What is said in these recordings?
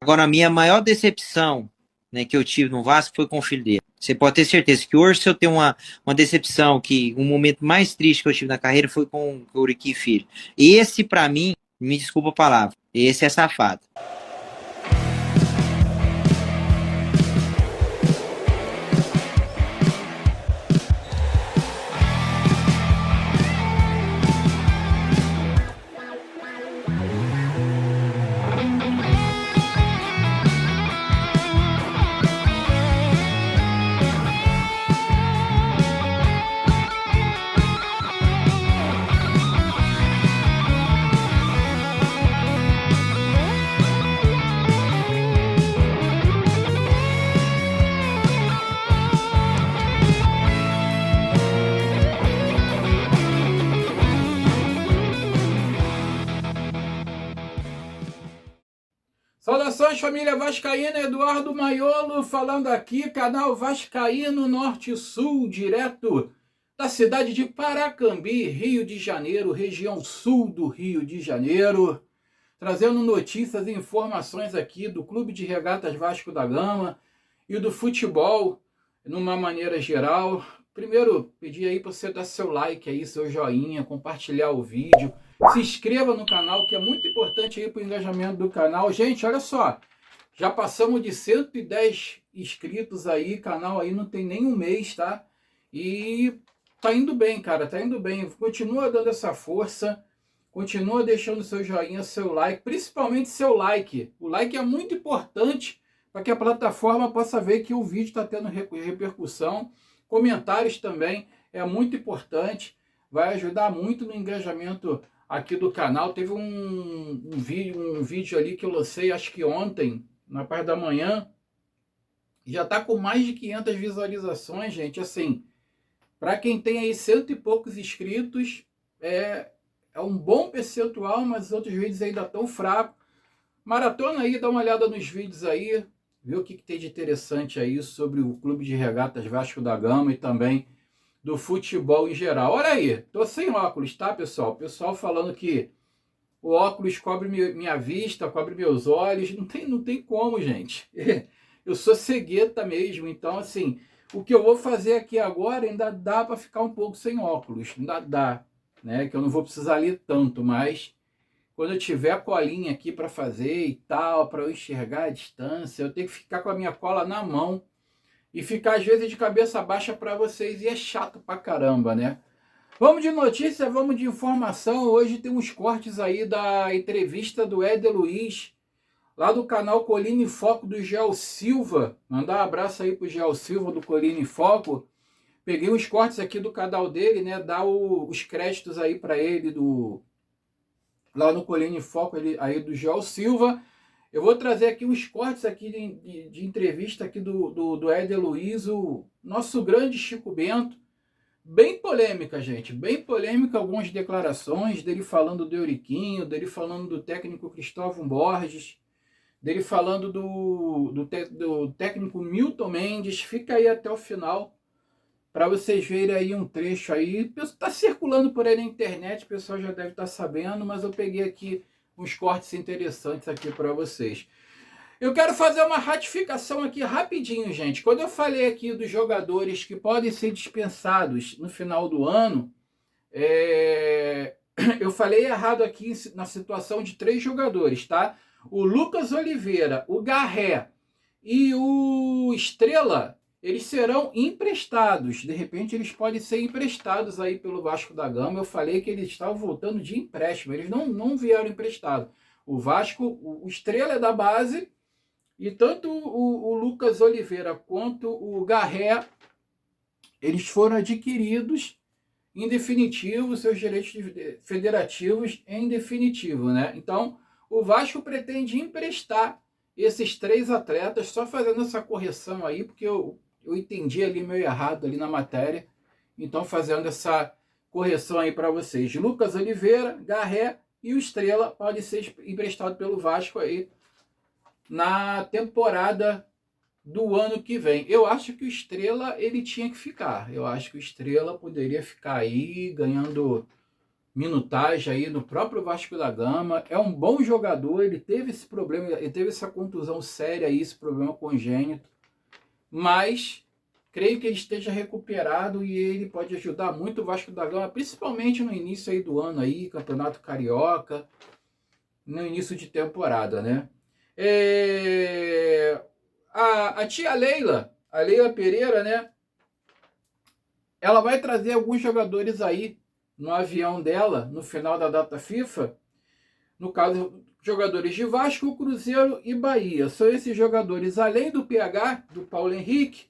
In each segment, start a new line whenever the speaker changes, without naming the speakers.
Agora, a minha maior decepção, né, que eu tive no Vasco foi com o filho dele. Você pode ter certeza que hoje, se eu tenho uma decepção, que um momento mais triste que eu tive na carreira foi com o Uriqui Filho. Esse, para mim, me desculpa a palavra, esse é safado.
Saudações, família vascaína, Eduardo Maiolo falando aqui, canal Vascaíno Norte e Sul, direto da cidade de Paracambi, Rio de Janeiro, região sul do Rio de Janeiro, trazendo notícias e informações aqui do Clube de Regatas Vasco da Gama e do futebol, numa maneira geral. Primeiro, pedir aí para você dar seu like aí, seu joinha, compartilhar o vídeo, se inscreva no canal, que é muito importante aí para o engajamento do canal. Gente, olha só, já passamos de 110 inscritos aí, canal aí não tem nem um mês, tá? E tá indo bem, cara, tá indo bem. Continua dando essa força, continua deixando seu joinha, seu like, principalmente seu like. O like é muito importante para que a plataforma possa ver que o vídeo está tendo repercussão. Comentários também é muito importante, vai ajudar muito no engajamento aqui do canal. Teve um vídeo ali que eu lancei, acho que ontem, na parte da manhã, já está com mais de 500 visualizações, gente. Assim, para quem tem aí cento e poucos inscritos, é um bom percentual, mas os outros vídeos ainda estão fracos. Maratona aí, dá uma olhada nos vídeos aí, vê o que tem de interessante aí sobre o Clube de Regatas Vasco da Gama e também do futebol em geral. Olha aí, tô sem óculos, tá, pessoal? O pessoal falando que o óculos cobre minha vista, cobre meus olhos. Não tem como, gente. Eu sou cegueta mesmo, então, assim, o que eu vou fazer aqui agora ainda dá para ficar um pouco sem óculos, ainda dá, né? Que eu não vou precisar ler tanto, mas quando eu tiver a colinha aqui para fazer e tal, para eu enxergar a distância, eu tenho que ficar com a minha cola na mão e ficar às vezes de cabeça baixa para vocês, e é chato pra caramba, né? Vamos de notícia, vamos de informação. Hoje tem uns cortes aí da entrevista do Éder Luiz, lá do canal Colina em Foco do Gel Silva. Mandar um abraço aí pro Gel Silva do Colina em Foco. Peguei uns cortes aqui do canal dele, né? Dar os créditos aí para ele lá no Colina em Foco aí do Gel Silva. Eu vou trazer aqui uns cortes aqui de entrevista aqui do Éder Luiz, o nosso grande Chico Bento. Bem polêmica, gente, bem polêmica, algumas declarações dele falando do Euriquinho, dele falando do técnico Cristóvão Borges, dele falando do técnico Milton Mendes. Fica aí até o final para vocês verem aí um trecho aí. Está circulando por aí na internet, o pessoal já deve estar sabendo, mas eu peguei aqui uns cortes interessantes aqui para vocês. Eu quero fazer uma ratificação aqui rapidinho, gente. Quando eu falei aqui dos jogadores que podem ser dispensados no final do ano, eu falei errado aqui na situação de 3 jogadores, tá? O Lucas Oliveira, o Garré e o Estrela, eles serão emprestados. De repente, eles podem ser emprestados aí pelo Vasco da Gama. Eu falei que eles estavam voltando de empréstimo. Eles não vieram emprestados. O Vasco, o Estrela é da base, e tanto o Lucas Oliveira quanto o Garré, eles foram adquiridos em definitivo, seus direitos federativos em definitivo, né? Então, o Vasco pretende emprestar esses 3 atletas, só fazendo essa correção aí, porque eu entendi ali meio errado ali na matéria. Então, fazendo essa correção aí para vocês. Lucas Oliveira, Garré e o Estrela pode ser emprestado pelo Vasco aí na temporada do ano que vem. Eu acho que o Estrela ele tinha que ficar. Eu acho que o Estrela poderia ficar aí ganhando minutagem aí no próprio Vasco da Gama. É um bom jogador, ele teve esse problema, ele teve essa contusão séria aí, esse problema congênito, mas creio que ele esteja recuperado e ele pode ajudar muito o Vasco da Gama, principalmente no início aí do ano aí, Campeonato Carioca, no início de temporada, né? A tia Leila, a Leila Pereira, né? Ela vai trazer alguns jogadores aí no avião dela no final da data FIFA. No caso, jogadores de Vasco, Cruzeiro e Bahia. São esses jogadores, além do PH, do Paulo Henrique,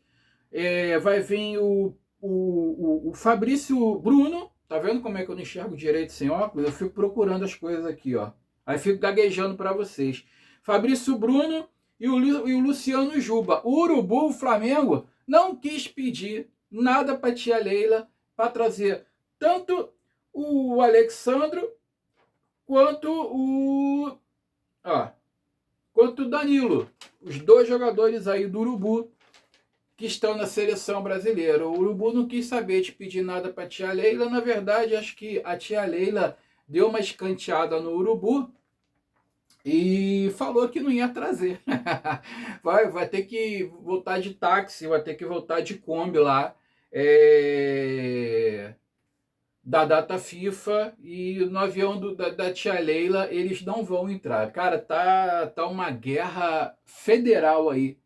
vai vir o Fabrício Bruno. Tá vendo como é que eu não enxergo direito sem óculos? Eu fico procurando as coisas aqui, ó. Aí fico gaguejando para vocês. Fabrício Bruno e o Luciano Juba. O Urubu, o Flamengo, não quis pedir nada para tia Leila para trazer tanto o Alexandro quanto quanto o Danilo. Os dois jogadores aí do Urubu que estão na seleção brasileira. O Urubu não quis saber de pedir nada para a tia Leila. Na verdade, acho que a tia Leila deu uma escanteada no Urubu e falou que não ia trazer. Vai ter que voltar de táxi, vai ter que voltar de Kombi lá da data FIFA, e no avião da tia Leila eles não vão entrar. Cara, tá uma guerra federal aí,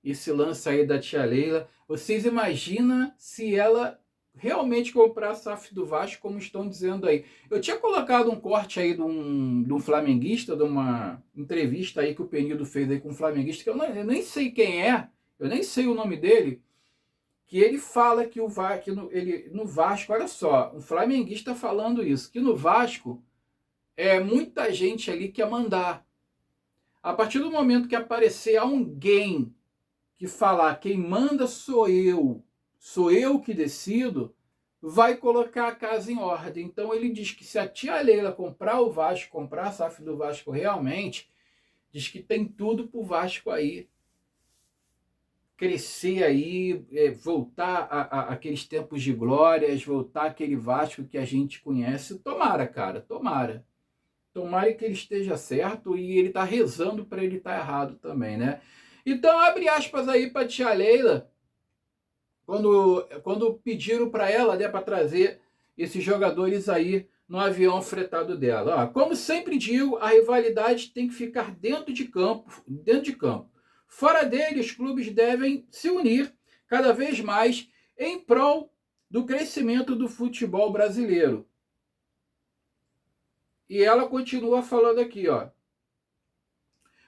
esse lance aí da tia Leila. Vocês imaginam se ela realmente comprar a SAF do Vasco, como estão dizendo aí. Eu tinha colocado um corte aí de um flamenguista, de uma entrevista aí que o Penido fez aí com um flamenguista, que eu nem sei quem é, eu nem sei o nome dele, que ele fala que no Vasco, olha só, um flamenguista falando isso, que no Vasco muita gente ali quer mandar. A partir do momento que aparecer alguém que falar quem manda sou eu que decido, vai colocar a casa em ordem. Então ele diz que se a tia Leila comprar o Vasco, comprar a SAF do Vasco realmente, diz que tem tudo pro Vasco aí crescer aí, voltar aqueles tempos de glórias, voltar aquele Vasco que a gente conhece. Tomara, cara, tomara. Tomara que ele esteja certo, e ele tá rezando para ele estar errado também, né? Então, abre aspas aí para tia Leila, quando pediram para ela, né, para trazer esses jogadores aí no avião fretado dela. Como sempre digo, a rivalidade tem que ficar dentro de campo. Fora dele, os clubes devem se unir cada vez mais em prol do crescimento do futebol brasileiro. E ela continua falando aqui, ó.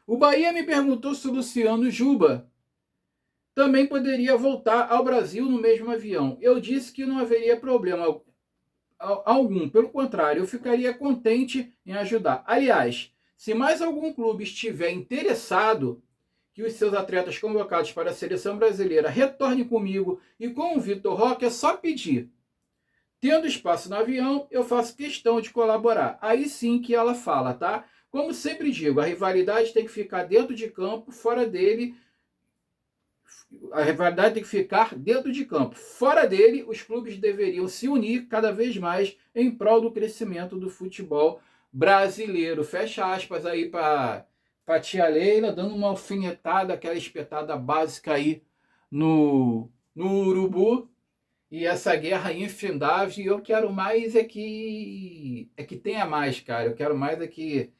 O Bahia me perguntou se o Luciano Juba também poderia voltar ao Brasil no mesmo avião. Eu disse que não haveria problema algum. Pelo contrário, eu ficaria contente em ajudar. Aliás, se mais algum clube estiver interessado que os seus atletas convocados para a seleção brasileira retornem comigo e com o Vitor Roque, é só pedir. Tendo espaço no avião, eu faço questão de colaborar. Aí sim que ela fala, tá? Como sempre digo, a rivalidade tem que ficar dentro de campo, fora dele. A rivalidade tem que ficar dentro de campo. Fora dele, os clubes deveriam se unir cada vez mais em prol do crescimento do futebol brasileiro. Fecha aspas aí para tia Leila, dando uma alfinetada, aquela espetada básica aí no Urubu. E essa guerra infindável, e eu quero mais que tenha mais, cara. Eu quero mais que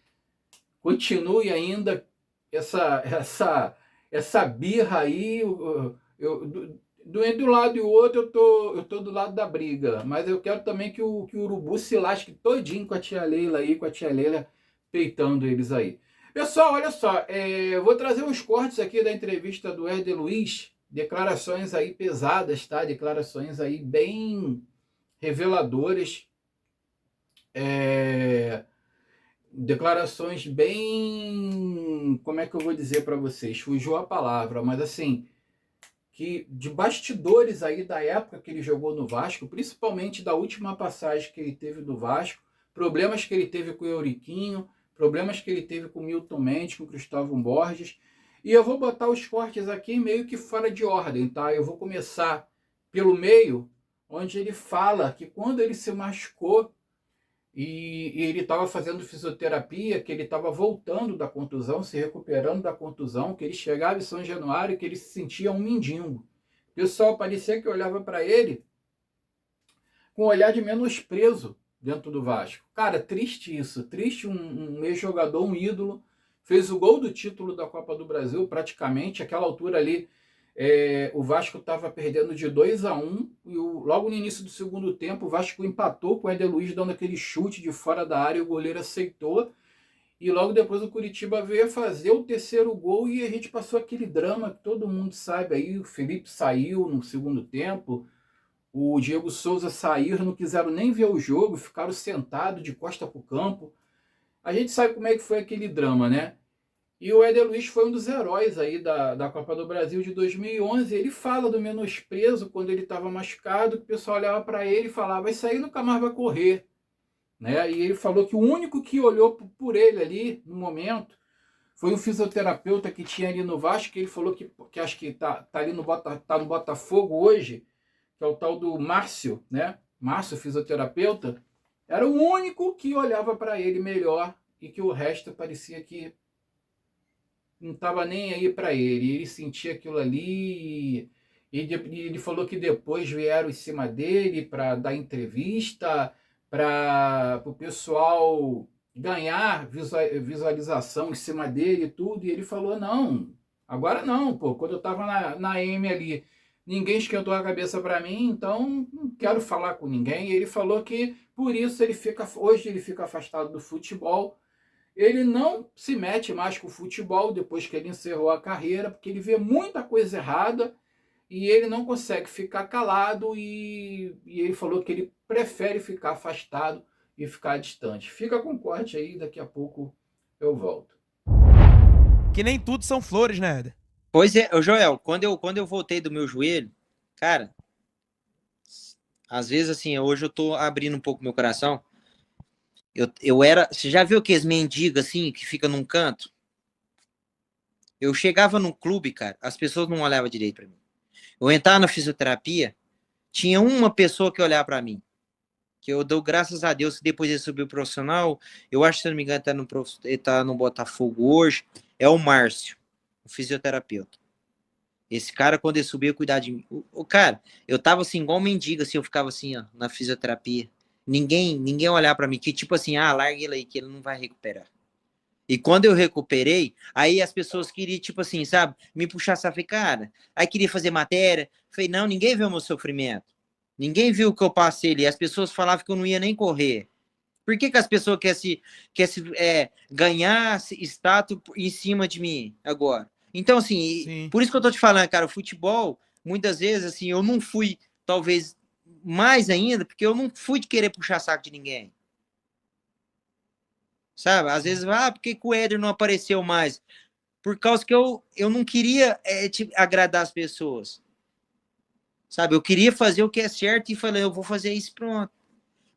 continue ainda essa birra aí. Entre um lado e o outro, eu tô do lado da briga. Mas eu quero também que o Urubu se lasque todinho com a tia Leila aí, com a tia Leila peitando eles aí. Pessoal, olha só, eu vou trazer uns cortes aqui da entrevista do Herder Luiz, declarações aí pesadas, tá? Declarações aí bem reveladoras, declarações bem, como é que eu vou dizer para vocês? Fugiu a palavra, mas assim, que de bastidores aí da época que ele jogou no Vasco, principalmente da última passagem que ele teve do Vasco, problemas que ele teve com o Euriquinho, problemas que ele teve com o Milton Mendes, com o Cristóvão Borges. E eu vou botar os cortes aqui meio que fora de ordem, tá? Eu vou começar pelo meio, onde ele fala que quando ele se machucou, e ele estava fazendo fisioterapia, que ele estava voltando da contusão, se recuperando da contusão, que ele chegava em São Januário, que ele se sentia um mendigo. O pessoal parecia que olhava para ele com um olhar de menosprezo dentro do Vasco. Cara, triste isso, triste um ex-jogador, um ídolo, fez o gol do título da Copa do Brasil praticamente, aquela altura ali, o Vasco estava perdendo de 2-1 e logo no início do segundo tempo o Vasco empatou com o Éder Luiz dando aquele chute de fora da área, o goleiro aceitou e logo depois o Curitiba veio fazer o terceiro gol e a gente passou aquele drama que todo mundo sabe aí, o Felipe saiu no segundo tempo, o Diego Souza saiu, não quiseram nem ver o jogo, ficaram sentados de costa para o campo. A gente sabe como é que foi aquele drama, né? E o Éder Luiz foi um dos heróis aí da Copa do Brasil de 2011. Ele fala do menosprezo quando ele estava machucado, que o pessoal olhava para ele e falava, isso aí nunca mais vai correr. Né? E ele falou que o único que olhou por ele ali, no momento, foi um fisioterapeuta que tinha ali no Vasco, que ele falou que acho que tá ali tá no Botafogo hoje, que é o tal do Márcio, né? Márcio, fisioterapeuta, era o único que olhava para ele melhor e que o resto parecia que não estava nem aí para ele. Ele sentia aquilo ali e ele falou que depois vieram em cima dele para dar entrevista, para o pessoal ganhar visualização em cima dele e tudo. E ele falou, não, agora não, pô. Quando eu estava na M ali, ninguém esquentou a cabeça para mim, então não quero falar com ninguém. E ele falou que por isso hoje ele fica afastado do futebol. Ele não se mete mais com o futebol depois que ele encerrou a carreira, porque ele vê muita coisa errada e ele não consegue ficar calado e ele falou que ele prefere ficar afastado e ficar distante. Fica com corte aí, daqui a pouco eu volto.
Que nem tudo são flores, né, Éder?
Pois é, Joel, quando eu voltei do meu joelho, cara, às vezes assim, hoje eu tô abrindo um pouco meu coração. Eu era. Você já viu aqueles mendigos assim, que fica num canto? Eu chegava num clube, cara, as pessoas não olhavam direito pra mim. Eu entrava na fisioterapia, tinha uma pessoa que olhava pra mim. Que eu dou graças a Deus que depois ele subiu profissional. Eu acho, se não me engano, ele tá no Botafogo hoje. É o Márcio, o fisioterapeuta. Esse cara, quando ele subiu, cuidar de mim. O cara, eu tava assim, igual um mendigo, assim, eu ficava assim, ó, na fisioterapia. Ninguém olhar para mim, que tipo assim, larga ele aí, que ele não vai recuperar. E quando eu recuperei, aí as pessoas queriam, tipo assim, sabe, me puxar, sabe, cara, aí queria fazer matéria. Falei, não, ninguém viu o meu sofrimento. Ninguém viu o que eu passei ali. As pessoas falavam que eu não ia nem correr. Por que as pessoas querem ganhar status em cima de mim agora? Então, assim,
Sim.
por isso que eu tô te falando, cara, o futebol, muitas vezes, assim, eu não fui, talvez, mais ainda, porque eu não fui de querer puxar saco de ninguém. Sabe? Às vezes, por que o Éder não apareceu mais? Por causa que eu não queria agradar as pessoas. Sabe? Eu queria fazer o que é certo e falei, eu vou fazer isso, pronto.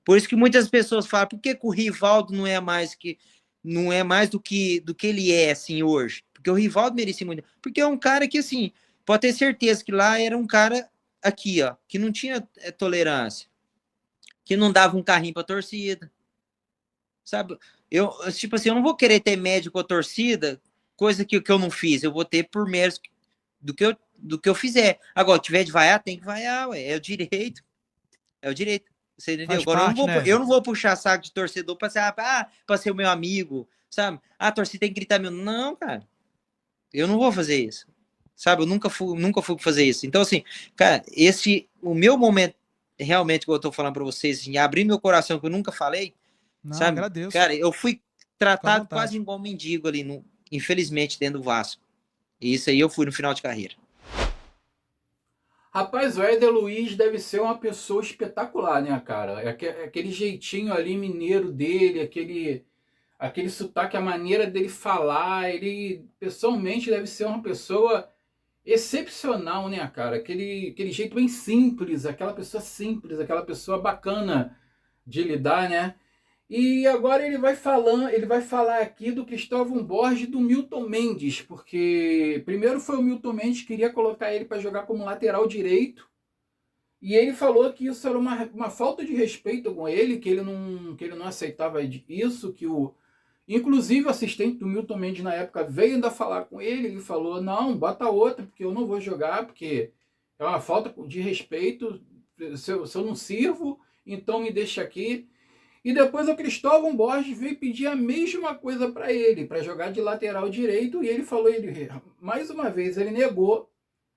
Por isso que muitas pessoas falam, por que o Rivaldo não é mais do que ele é, assim, hoje? Porque o Rivaldo merecia muito. Porque é um cara que, assim, pode ter certeza que lá era um cara aqui, ó, que não tinha tolerância, que não dava um carrinho pra torcida, sabe? Tipo assim, eu não vou querer ter médio com a torcida, coisa que eu não fiz, eu vou ter por méritos do que eu fizer. Agora, tiver de vaiar, tem que vaiar, ué, é o direito. É o direito. Você entendeu?
Faz
Agora
parte, né?
eu não vou puxar saco de torcedor pra ser o meu amigo, sabe? A torcida tem que gritar meu. Não, cara. Eu não vou fazer isso. Sabe? Eu nunca fui fazer isso. Então, assim, cara, o meu momento, realmente, que eu tô falando pra vocês, assim, abrir meu coração, que eu nunca falei,
Não,
sabe?
agradeço.
Cara, eu fui
Fica à
tratado
vontade.
quase igual um mendigo ali, infelizmente, dentro do Vasco. E isso aí eu fui no final de carreira.
Rapaz, o Éder Luiz deve ser uma pessoa espetacular, né, cara? Aquele jeitinho ali mineiro dele, aquele sotaque, a maneira dele falar, ele pessoalmente deve ser uma pessoa excepcional, né, cara? Aquele jeito bem simples, aquela pessoa bacana de lidar, né? E agora ele vai falar aqui do Cristóvão Borges e do Milton Mendes, porque primeiro foi o Milton Mendes que queria colocar ele para jogar como lateral direito, E ele falou que isso era uma falta de respeito com ele, que ele não aceitava isso, que o... Inclusive o assistente do Milton Mendes na época veio ainda falar com ele falou, não, bota outra, porque eu não vou jogar, porque é uma falta de respeito, se eu não sirvo, então me deixa aqui. E depois o Cristóvão Borges veio pedir a mesma coisa para ele, para jogar de lateral direito, e ele falou, mais uma vez, ele negou,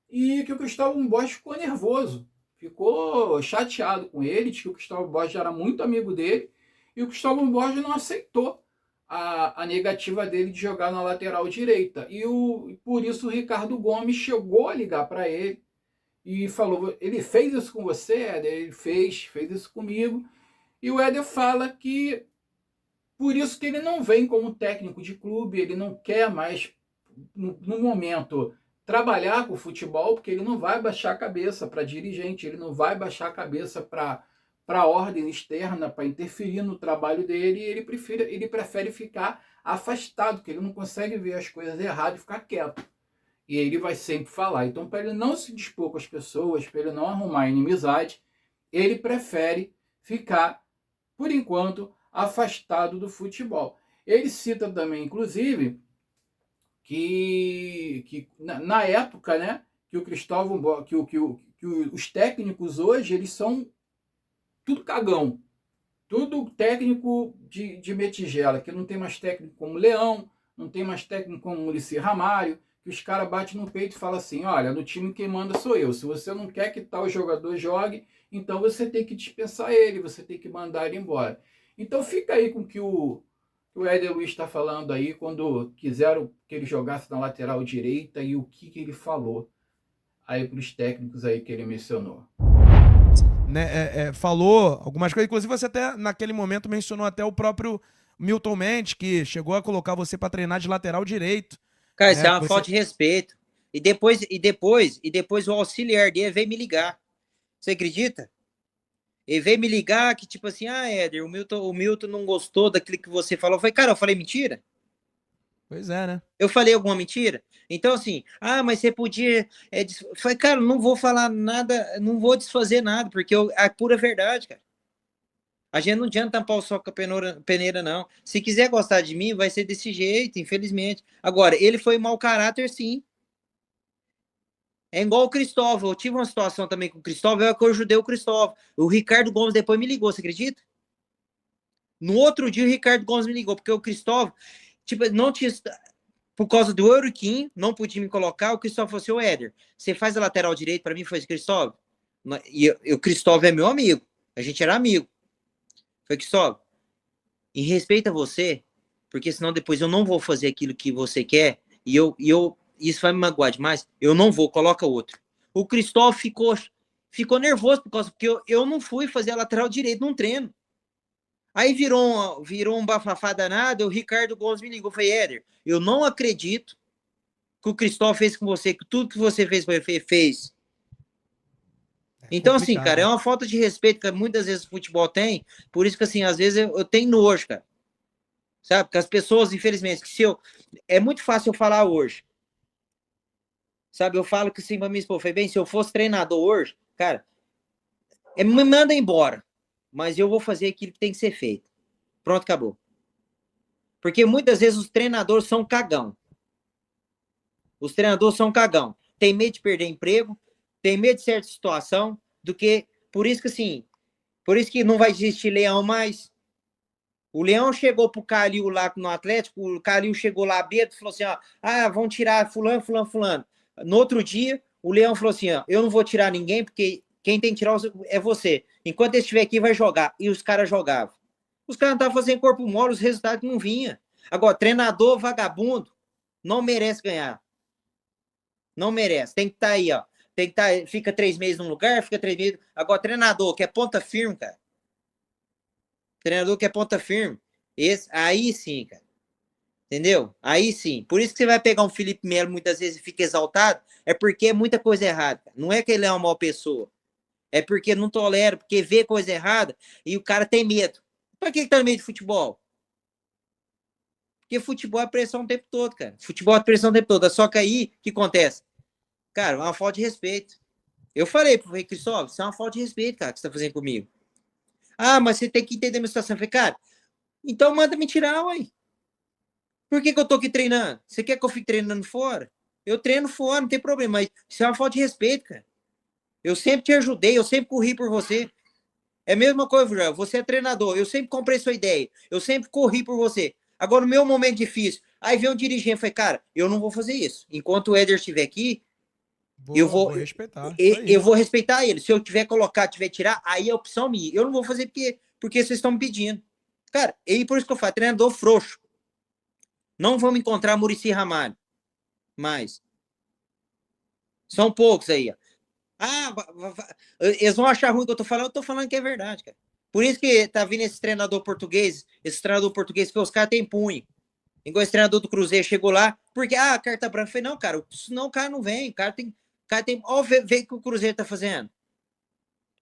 e que o Cristóvão Borges ficou nervoso, ficou chateado com ele, disse que o Cristóvão Borges era muito amigo dele, e o Cristóvão Borges não aceitou a negativa dele de jogar na lateral direita. Por isso o Ricardo Gomes chegou a ligar para ele e falou, ele fez isso com você, Éder? Ele fez isso comigo. E o Éder fala que por isso que ele não vem como técnico de clube, ele não quer mais, no momento, trabalhar com o futebol, porque ele não vai baixar a cabeça para dirigente, ele não vai baixar a cabeça para a ordem externa, para interferir no trabalho dele, e ele prefere ficar afastado, porque ele não consegue ver as coisas erradas e ficar quieto. E ele vai sempre falar. Então, para ele não se dispor com as pessoas, para ele não arrumar inimizade, ele prefere ficar, por enquanto, afastado do futebol. Ele cita também, inclusive, que na época, né, que o Cristóvão, que os técnicos hoje, eles são tudo cagão, tudo técnico de metigela, que não tem mais técnico como Leão, não tem mais técnico como Muricy Ramalho, que os caras batem no peito e falam assim, olha, no time quem manda sou eu, se você não quer que tal jogador jogue, então você tem que dispensar ele, você tem que mandar ele embora. Então fica aí com o que o Éder Luiz está falando aí, quando quiseram que ele jogasse na lateral direita e o que ele falou aí para os técnicos aí que ele mencionou.
Né, falou algumas coisas, inclusive você até naquele momento mencionou até o próprio Milton Mendes, que chegou a colocar você para treinar de lateral direito.
Cara, isso é uma falta de respeito. E depois o auxiliar dele veio me ligar. Você acredita? Ele veio me ligar que tipo assim, Éder, o Milton não gostou daquilo que você falou. Eu falei, cara, eu falei mentira?
Pois é, né?
Eu falei alguma mentira? Então, assim, mas você podia. Falei, cara, não vou falar nada, não vou desfazer nada, porque é pura verdade, cara. A gente não adianta tampar o sol com a peneira, não. Se quiser gostar de mim, vai ser desse jeito, infelizmente. Agora, ele foi mau caráter, sim. É igual o Cristóvão. Eu tive uma situação também com o Cristóvão, eu ajudei o Cristóvão. O Ricardo Gomes depois me ligou, você acredita? No outro dia, o Ricardo Gomes me ligou, porque o Cristóvão, tipo, não tinha. Por causa do Euriquim, não podia me colocar. O Cristóvão falou assim: ô Éder, você faz a lateral direito para mim? Foi o Cristóvão. E o Cristóvão é meu amigo. A gente era amigo. Foi Cristóvão. Em respeito a você, porque senão depois eu não vou fazer aquilo que você quer. E isso vai me magoar demais. Eu não vou, coloca outro. O Cristóvão ficou nervoso porque eu não fui fazer a lateral direito num treino. Aí virou um bafafá danado, o Ricardo Gomes me ligou, falei, Éder, eu não acredito que o Cristóvão fez com você, que tudo que você fez. Então, assim, cara, é uma falta de respeito que muitas vezes o futebol tem, por isso que, assim, às vezes eu tenho nojo, cara. Sabe? Porque as pessoas, infelizmente, é muito fácil eu falar hoje. Sabe? Eu falo que, assim, pra minha esposa, falei, bem, se eu fosse treinador hoje, cara, me manda embora. Mas eu vou fazer aquilo que tem que ser feito. Pronto, acabou. Porque muitas vezes os treinadores são cagão. Os treinadores são cagão. Tem medo de perder emprego, tem medo de certa situação, por isso que não vai existir Leão mais. O Leão chegou pro Calil lá no Atlético, o Calil chegou lá bêbado e falou assim, vão tirar fulano. No outro dia, o Leão falou assim, eu não vou tirar ninguém, porque quem tem que tirar é você. Enquanto ele estiver aqui, vai jogar. E os caras jogavam. Os caras não estavam fazendo corpo mole, os resultados não vinham. Agora, treinador vagabundo não merece ganhar. Não merece. Tem que estar aí, ó. Tem que estar, fica 3 meses num lugar, fica 3 meses. Agora, treinador que é ponta firme, cara. Treinador que é ponta firme. Aí sim, cara. Entendeu? Aí sim. Por isso que você vai pegar um Felipe Melo muitas vezes e fica exaltado, é porque é muita coisa errada. Não é que ele é uma má pessoa. É porque não tolera, porque vê coisa errada e o cara tem medo. Pra que tá no meio de futebol? Porque futebol é pressão o tempo todo, cara. Futebol é pressão o tempo todo. Só que aí, o que acontece? Cara, é uma falta de respeito. Eu falei pro Rei Cristóvão, isso é uma falta de respeito, cara, que você tá fazendo comigo. Ah, mas você tem que entender a minha situação. Eu falei, cara, então manda me tirar, ué. Por que eu tô aqui treinando? Você quer que eu fique treinando fora? Eu treino fora, não tem problema, mas isso é uma falta de respeito, cara. Eu sempre te ajudei, eu sempre corri por você. É a mesma coisa, Joel. Você é treinador, eu sempre comprei sua ideia, eu sempre corri por você. Agora, no meu momento difícil, aí vem um dirigente e fala, cara, eu não vou fazer isso. Enquanto o Éder estiver aqui,
Vou respeitar. Isso aí.
eu vou respeitar ele. Se eu tiver colocar, tiver tirar, aí é opção minha. Eu não vou fazer porque vocês estão me pedindo. Cara, e por isso que eu falo, treinador frouxo. Não vamos encontrar Muricy Ramalho mais. São poucos aí, ó. Ah, eles vão achar ruim o que eu tô falando que é verdade, cara. Por isso que tá vindo esse treinador português, que os caras têm punho. Igual esse treinador do Cruzeiro chegou lá, porque, carta branca. Eu falei, não, cara, senão o cara não vem. O cara tem. Ó, vê o que o Cruzeiro tá fazendo.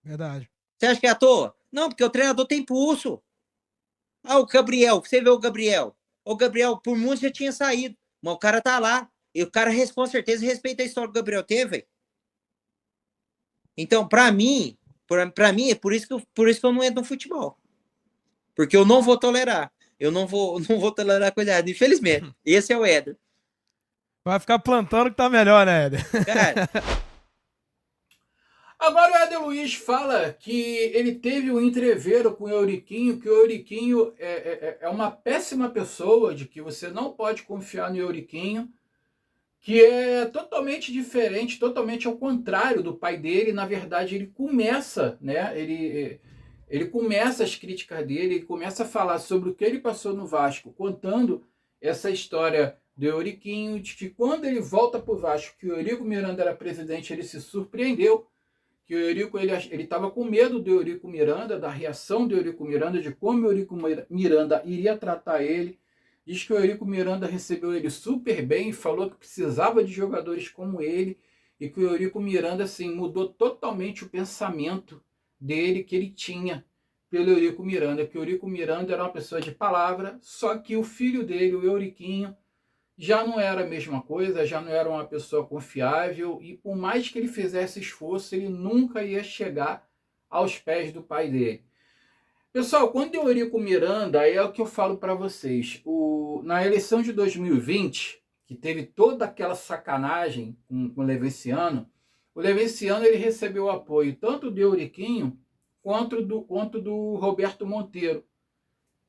Verdade.
Você acha que é à toa? Não, porque o treinador tem pulso. Ah, o Gabriel, você vê o Gabriel. O Gabriel, por muito já tinha saído. Mas o cara tá lá. E o cara, com certeza, respeita a história que o Gabriel teve. Então, pra mim, é por isso que eu não entro no futebol. Porque eu não vou tolerar. Eu não vou, não vou tolerar coisa errada, infelizmente. Esse é o Éder.
Vai ficar plantando que tá melhor, né, Éder?
Cara,
Agora o Éder Luiz fala que ele teve um entreveiro com o Euriquinho, que o Euriquinho é uma péssima pessoa, de que você não pode confiar no Euriquinho, que é totalmente diferente, totalmente ao contrário do pai dele. Na verdade, ele começa, né? Ele começa as críticas dele, ele começa a falar sobre o que ele passou no Vasco, contando essa história do Euriquinho, de que quando ele volta para o Vasco, que o Eurico Miranda era presidente, ele se surpreendeu, que o Eurico ele estava com medo do Eurico Miranda, da reação do Eurico Miranda, de como o Eurico Miranda iria tratar ele. Diz que o Eurico Miranda recebeu ele super bem, falou que precisava de jogadores como ele, e que o Eurico Miranda assim, mudou totalmente o pensamento dele que ele tinha pelo Eurico Miranda, que o Eurico Miranda era uma pessoa de palavra, só que o filho dele, o Euriquinho, já não era a mesma coisa, já não era uma pessoa confiável, e por mais que ele fizesse esforço, ele nunca ia chegar aos pés do pai dele. Pessoal, quando o Eurico Miranda, é o que eu falo para vocês, na eleição de 2020, que teve toda aquela sacanagem com o Levenciano, o Levenciano ele recebeu o apoio tanto do Euriquinho quanto do Roberto Monteiro,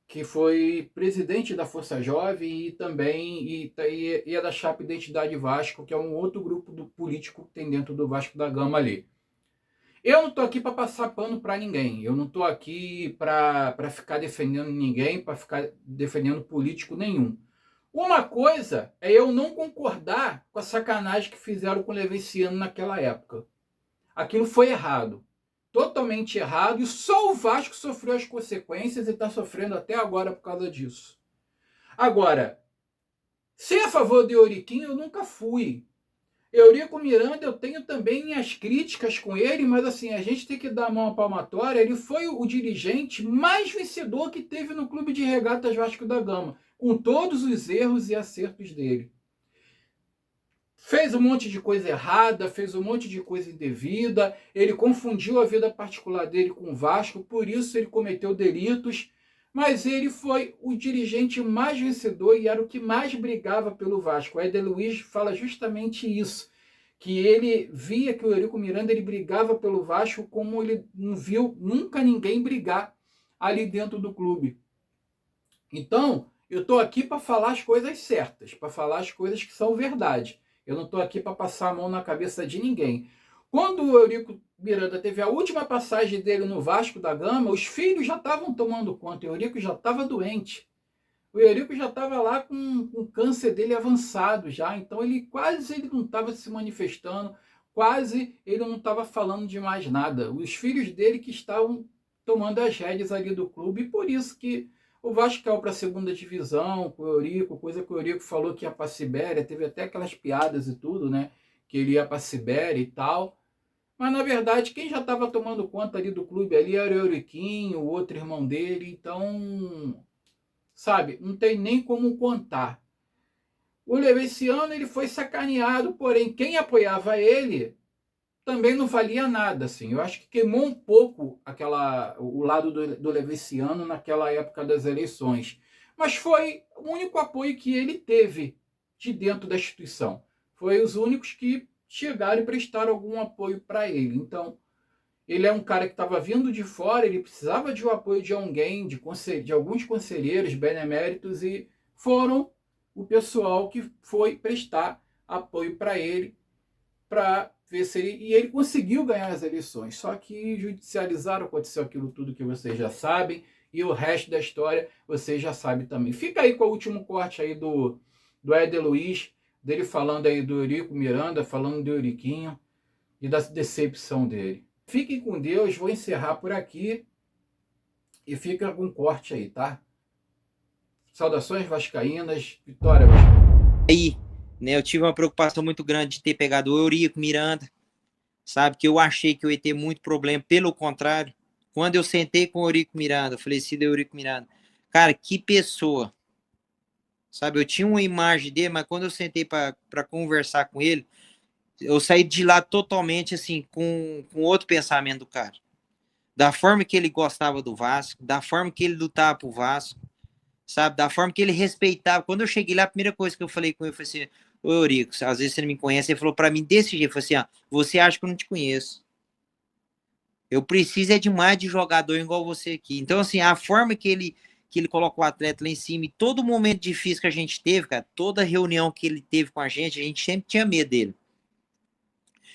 que foi presidente da Força Jovem e também é da Chapa Identidade Vasco, que é um outro grupo político que tem dentro do Vasco da Gama ali. Eu não estou aqui para passar pano para ninguém, eu não estou aqui para ficar defendendo ninguém, para ficar defendendo político nenhum. Uma coisa é eu não concordar com a sacanagem que fizeram com o Levenciano naquela época. Aquilo foi errado. Totalmente errado, e só o Vasco sofreu as consequências e está sofrendo até agora por causa disso. Agora, ser a favor de Euriquinho eu nunca fui. Eurico Miranda, eu tenho também minhas críticas com ele, mas assim, a gente tem que dar a mão à palmatória. Ele foi o dirigente mais vencedor que teve no Clube de Regatas Vasco da Gama, com todos os erros e acertos dele. Fez um monte de coisa errada, fez um monte de coisa indevida, ele confundiu a vida particular dele com o Vasco, por isso ele cometeu delitos, mas ele foi o dirigente mais vencedor e era o que mais brigava pelo Vasco. O Éder Luiz fala justamente isso, que ele via que o Eurico Miranda ele brigava pelo Vasco como ele não viu nunca ninguém brigar ali dentro do clube. Então, eu estou aqui para falar as coisas certas, para falar as coisas que são verdade. Eu não estou aqui para passar a mão na cabeça de ninguém. Quando o Eurico Miranda teve a última passagem dele no Vasco da Gama, os filhos já estavam tomando conta. O Eurico já estava doente. O Eurico já estava lá com o câncer dele avançado já. Então ele não estava se manifestando, quase ele não estava falando de mais nada. Os filhos dele que estavam tomando as rédeas ali do clube, e por isso que o Vasco caiu para a segunda divisão com o Eurico, coisa que o Eurico falou que ia para a Sibéria, teve até aquelas piadas e tudo, né? Que ele ia para a Sibéria e tal. Mas na verdade, quem já estava tomando conta ali do clube ali era o Euriquinho, o outro irmão dele, então, sabe, não tem nem como contar. O Levenciano ele foi sacaneado, porém quem apoiava ele também não valia nada, assim. Eu acho que queimou um pouco o lado do Leviciano naquela época das eleições. Mas foi o único apoio que ele teve de dentro da instituição. Foi os únicos que chegaram e prestaram algum apoio para ele. Então, ele é um cara que estava vindo de fora, ele precisava de um apoio de alguém, de alguns conselheiros beneméritos, e foram o pessoal que foi prestar apoio para ele, para ver se ele... E ele conseguiu ganhar as eleições, só que judicializaram, aconteceu aquilo tudo que vocês já sabem, e o resto da história vocês já sabem também. Fica aí com o último corte aí do Éder Luiz, dele falando aí do Eurico Miranda, falando do Euriquinho, e da decepção dele. Fiquem com Deus, vou encerrar por aqui, e fica com um corte aí, tá? Saudações vascaínas, vitória vascaína.
Aí, né, eu tive uma preocupação muito grande de ter pegado o Eurico Miranda, sabe, que eu achei que eu ia ter muito problema, pelo contrário, quando eu sentei com o Eurico Miranda, o falecido Eurico Miranda, cara, que pessoa, sabe, eu tinha uma imagem dele, mas quando eu sentei para conversar com ele, eu saí de lá totalmente, assim, com outro pensamento do cara, da forma que ele gostava do Vasco, da forma que ele lutava pro Vasco, sabe, da forma que ele respeitava. Quando eu cheguei lá, a primeira coisa que eu falei com ele foi assim: ô Eurico, às vezes você não me conhece. Ele falou para mim desse jeito, falou assim: ó, você acha que eu não te conheço, eu preciso é de mais de jogador igual você aqui. Então, assim, a forma que ele coloca o atleta lá em cima, e todo momento difícil que a gente teve, cara, toda reunião que ele teve com a gente sempre tinha medo dele.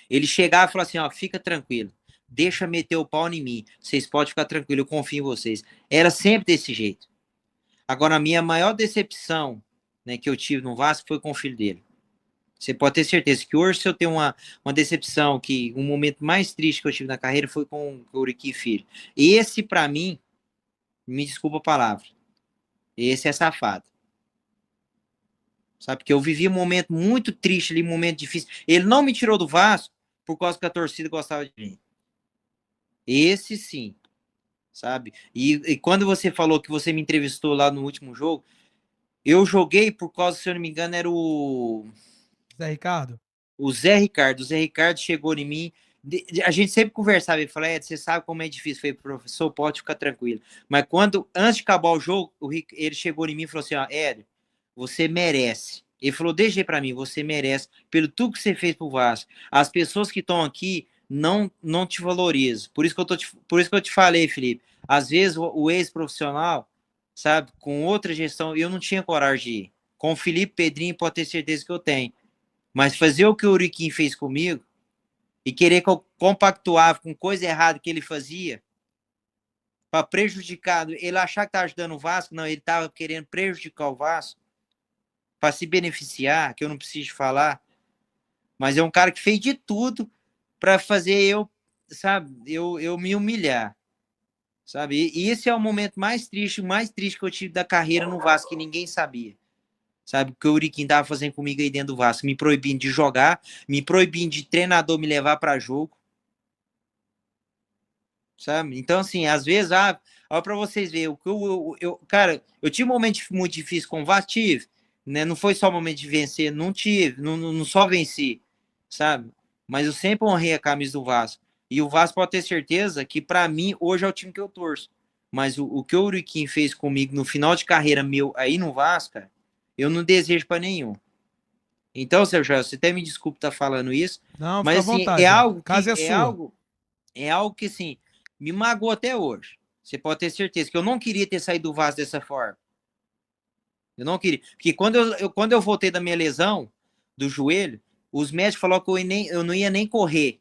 Ele chegava e falava assim: ó, fica tranquilo, deixa meter o pau em mim, vocês podem ficar tranquilos, eu confio em vocês. Era sempre desse jeito. Agora, a minha maior decepção, né, que eu tive no Vasco foi com o filho dele. Você pode ter certeza que hoje, se eu tenho uma decepção, que um momento mais triste que eu tive na carreira foi com o Uriqui Filho. Esse, para mim, me desculpa a palavra, esse é safado. Sabe, porque eu vivi um momento muito triste ali, um momento difícil. Ele não me tirou do Vasco por causa que a torcida gostava de mim. Esse sim, sabe? E quando você falou que você me entrevistou lá no último jogo, eu joguei por causa, se eu não me engano, era o
Zé Ricardo?
O Zé Ricardo. O Zé Ricardo chegou em mim. A gente sempre conversava. Ele falou: você sabe como é difícil. Eu falei: professor, pode ficar tranquilo. Mas antes de acabar o jogo, ele chegou em mim e falou assim: ó, Éder, você merece. Ele falou: deixa aí pra mim, você merece, pelo tudo que você fez pro Vasco. As pessoas que estão aqui não te valorizam. Por isso que eu te falei, Felipe. Às vezes o ex-profissional, sabe, com outra gestão, eu não tinha coragem de ir. Com o Felipe Pedrinho, pode ter certeza que eu tenho. Mas fazer o que o Euriquinho fez comigo e querer que eu compactuava com coisa errada que ele fazia para prejudicar, ele achar que estava ajudando o Vasco, não, ele estava querendo prejudicar o Vasco para se beneficiar, que eu não preciso falar, mas é um cara que fez de tudo para fazer eu, sabe, eu me humilhar, sabe, e esse é o momento mais triste que eu tive da carreira no Vasco, que ninguém sabia. Sabe, o que o Euriquinho tava fazendo comigo aí dentro do Vasco, me proibindo de jogar, me proibindo de treinador me levar para jogo, sabe? Então, assim, às vezes, olha para vocês verem, cara, eu tive um momento muito difícil com o Vasco, tive, né? Não foi só um momento de vencer, não tive, não só venci, sabe? Mas eu sempre honrei a camisa do Vasco, e o Vasco pode ter certeza que, para mim, hoje é o time que eu torço, mas o que o Euriquinho fez comigo no final de carreira meu aí no Vasco, cara, eu não desejo para nenhum. Então, Sérgio, você até me desculpe estar falando isso,
Não, fica
mas
à
assim,
vontade. Casa é sua.
É algo que assim me magoou até hoje. Você pode ter certeza que eu não queria ter saído do Vasco dessa forma. Eu não queria, porque quando eu voltei da minha lesão do joelho, os médicos falaram que eu não ia nem correr.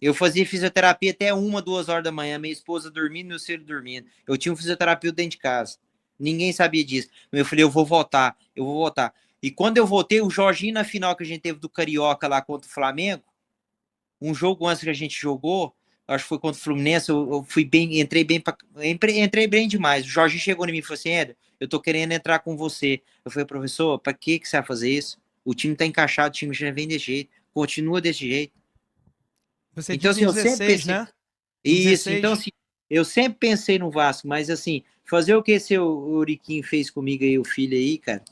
Eu fazia fisioterapia até 1, 2 horas da manhã, minha esposa dormindo, meu filho dormindo. Eu tinha um fisioterapeuta dentro de casa. Ninguém sabia disso. Eu falei: eu vou voltar. E quando eu voltei, o Jorginho, na final que a gente teve do Carioca lá contra o Flamengo, um jogo antes que a gente jogou, acho que foi contra o Fluminense, eu fui bem, entrei bem demais. O Jorginho chegou em mim e falou assim: Éder, eu tô querendo entrar com você. Eu falei: professor, pra que você vai fazer isso? O time tá encaixado, o time já vem desse jeito, continua desse jeito.
Você
Então,
diz
assim,
em
eu sempre
16,
pensei...
né? Em
Isso,
16.
então assim, eu sempre pensei no Vasco, mas assim, fazer o que esse Euriquinho fez comigo aí, o filho aí, cara,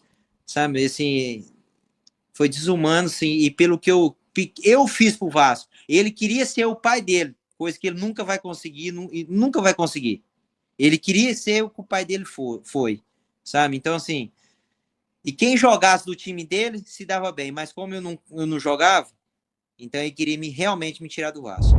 sabe, assim, foi desumano, assim, e pelo que eu eu fiz pro Vasco. Ele queria ser o pai dele, coisa que ele nunca vai conseguir, nunca vai conseguir. Ele queria ser o que o pai dele foi, sabe? Então, assim, e quem jogasse do time dele se dava bem, mas como eu não jogava, então ele queria realmente me tirar do Vasco.